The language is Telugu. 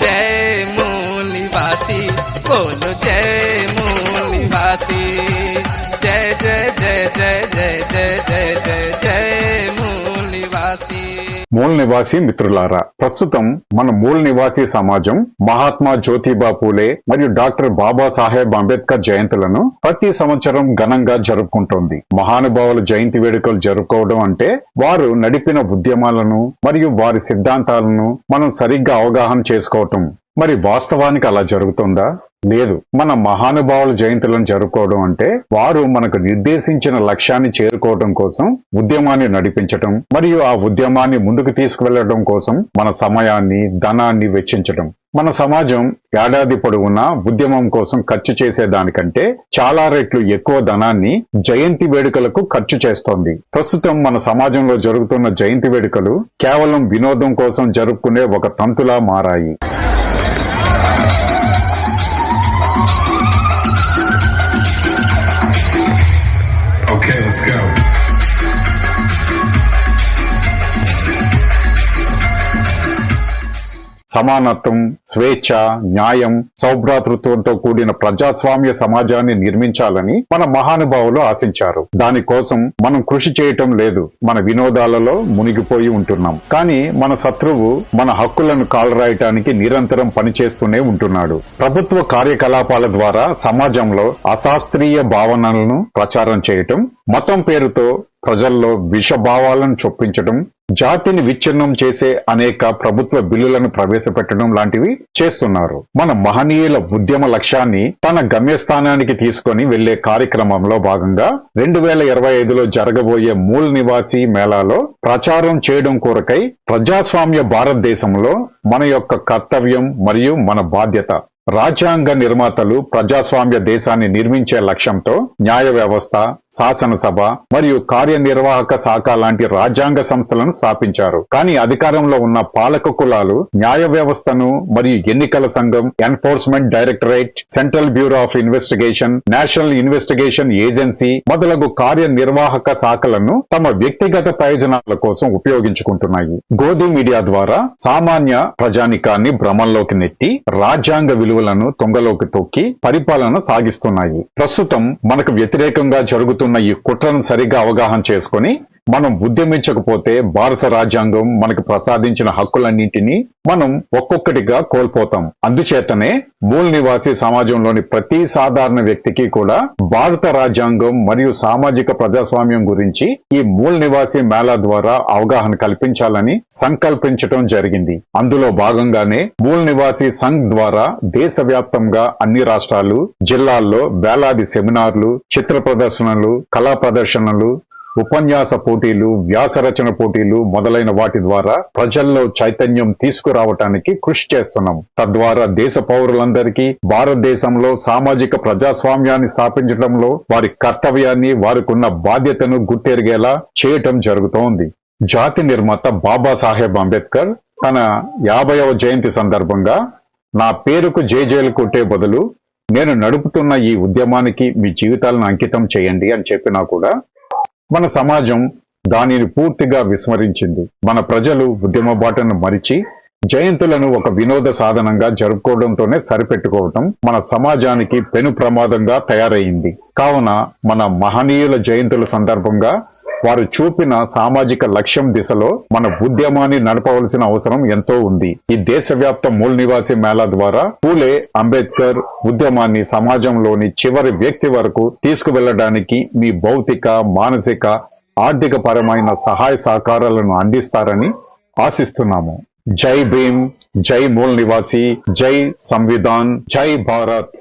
जय मूल निवासी, बोलो जय मूल निवासी। जय जय जय जय जय जय जय जय जय मूल निवासी। మూల్ నివాసి మిత్రులారా, ప్రస్తుతం మన మూల్ నివాసి సమాజం మహాత్మా జ్యోతిబా పూలే మరియు డాక్టర్ బాబాసాహెబ్ అంబేద్కర్ జయంతులను ప్రతి సంవత్సరం ఘనంగా జరుపుకుంటోంది. మహానుభావుల జయంతి వేడుకలు జరుపుకోవడం అంటే వారు నడిపిన ఉద్యమాలను మరియు వారి సిద్ధాంతాలను మనం సరిగ్గా అవగాహన చేసుకోవటం. మరి వాస్తవానికి అలా జరుగుతుందా? లేదు. మన మహానుభావుల జయంతులను జరుపుకోవడం అంటే వారు మనకు నిర్దేశించిన లక్ష్యాన్ని చేరుకోవడం కోసం ఉద్యమాన్ని నడిపించటం మరియు ఆ ఉద్యమాన్ని ముందుకు తీసుకువెళ్లడం కోసం మన సమయాన్ని, ధనాన్ని వెచ్చించటం. మన సమాజం ఏడాది పొడవునా ఉద్యమం కోసం ఖర్చు చేసేదానికంటే చాలా రెట్లు ఎక్కువ ధనాన్ని జయంతి వేడుకలకు ఖర్చు చేస్తోంది. ప్రస్తుతం మన సమాజంలో జరుగుతున్న జయంతి వేడుకలు కేవలం వినోదం కోసం జరుపుకునే ఒక తంతులా మారాయి. Okay, let's go. సమానత్వం, స్వేచ్ఛ, న్యాయం, సౌభ్రాతృత్వంతో కూడిన ప్రజాస్వామ్య సమాజాన్ని నిర్మించాలని మన మహానుభావులు ఆశించారు. దానికోసం మనం కృషి చేయటం లేదు, మన వినోదాలలో మునిగిపోయి ఉంటున్నాం. కానీ మన శత్రువు మన హక్కులను కాలరాయటానికి నిరంతరం పనిచేస్తూనే ఉంటున్నాడు. ప్రభుత్వ కార్యకలాపాల ద్వారా సమాజంలో అశాస్త్రీయ భావనలను ప్రచారం చేయటం, మతం పేరుతో ప్రజల్లో విషభావాలను చొప్పించడం, జాతిని విచ్ఛిన్నం చేసే అనేక ప్రభుత్వ బిల్లులను ప్రవేశపెట్టడం లాంటివి చేస్తున్నారు. మన మహనీయుల ఉద్యమ లక్ష్యాన్ని తన గమ్యస్థానానికి తీసుకొని వెళ్లే కార్యక్రమంలో భాగంగా 2025లో జరగబోయే మూల్ నివాసి మేళాలో ప్రచారం చేయడం కొరకై ప్రజాస్వామ్య భారతదేశంలో మన యొక్క కర్తవ్యం మరియు మన బాధ్యత. రాజ్యాంగ నిర్మాతలు ప్రజాస్వామ్య దేశాన్ని నిర్మించే లక్ష్యంతో న్యాయ వ్యవస్థ, శాసనసభ మరియు కార్యనిర్వాహక శాఖ లాంటి రాజ్యాంగ సంస్థలను స్థాపించారు. కానీ అధికారంలో ఉన్న పాలక కులాలు న్యాయ వ్యవస్థను మరియు ఎన్నికల సంఘం, enforcement directorate, central bureau of investigation, national investigation agency మొదలగు కార్యనిర్వాహక శాఖలను తమ వ్యక్తిగత ప్రయోజనాల కోసం ఉపయోగించుకుంటున్నాయి. గోధి మీడియా ద్వారా సామాన్య ప్రజానికాన్ని భ్రమంలోకి నెట్టి రాజ్యాంగ విలువలను తొంగలోకి తొక్కి పరిపాలన సాగిస్తున్నాయి. ప్రస్తుతం మనకు వ్యతిరేకంగా జరుగుతున్న ఈ కుట్రను సరిగా అవగాహన చేసుకుని మనం ఉద్యమించకపోతే భారత రాజ్యాంగం మనకు ప్రసాదించిన హక్కులన్నింటినీ మనం ఒక్కొక్కటిగా కోల్పోతాం. అందుచేతనే మూల్ నివాసి సమాజంలోని ప్రతి సాధారణ వ్యక్తికి కూడా భారత రాజ్యాంగం మరియు సామాజిక ప్రజాస్వామ్యం గురించి ఈ మూల్ నివాసి మేళా ద్వారా అవగాహన కల్పించాలని సంకల్పించటం జరిగింది. అందులో భాగంగానే మూల్ నివాసి సంఘ్ ద్వారా దేశవ్యాప్తంగా అన్ని రాష్ట్రాలు, జిల్లాల్లో వేలాది సెమినార్లు, చిత్ర ప్రదర్శనలు, కళా ప్రదర్శనలు, ఉపన్యాస పోటీలు, వ్యాసరచన పోటీలు మొదలైన వాటి ద్వారా ప్రజల్లో చైతన్యం తీసుకురావటానికి కృషి చేస్తున్నాం. తద్వారా దేశ పౌరులందరికీ భారతదేశంలో సామాజిక ప్రజాస్వామ్యాన్ని స్థాపించడంలో వారి కర్తవ్యాన్ని, వారికున్న బాధ్యతను గుర్తెరిగేలా చేయటం జరుగుతోంది. జాతి నిర్మాత బాబాసాహెబ్ అంబేద్కర్ తన 50వ జయంతి సందర్భంగా నా పేరుకు జేజేలు కొట్టే బదులు నేను నడుపుతున్న ఈ ఉద్యమానికి మీ జీవితాలను అంకితం చేయండి అని చెప్పినా కూడా మన సమాజం దానిని పూర్తిగా విస్మరించింది. మన ప్రజలు ఉద్యమ బాటను మరిచి జయంతులను ఒక వినోద సాధనంగా జరుపుకోవడంతోనే సరిపెట్టుకోవటం మన సమాజానికి పెను ప్రమాదంగా తయారయ్యింది. కావున మన మహనీయుల జయంతుల సందర్భంగా వారు చూపిన సామాజిక లక్ష్యం దిశలో మన ఉద్యమాన్ని నడపవలసిన అవసరం ఎంతో ఉంది. ఈ దేశవ్యాప్త మూల్ నివాసి మేళా ద్వారా పూలే అంబేద్కర్ ఉద్యమాన్ని సమాజంలోని చివరి వ్యక్తి వరకు తీసుకువెళ్లడానికి మీ భౌతిక, మానసిక, ఆర్థిక పరమైన సహాయ సహకారాలను అందిస్తారని ఆశిస్తున్నాము. జై భీమ్, జై మూల్ నివాసి, జై సంవిధాన్, జై భారత్.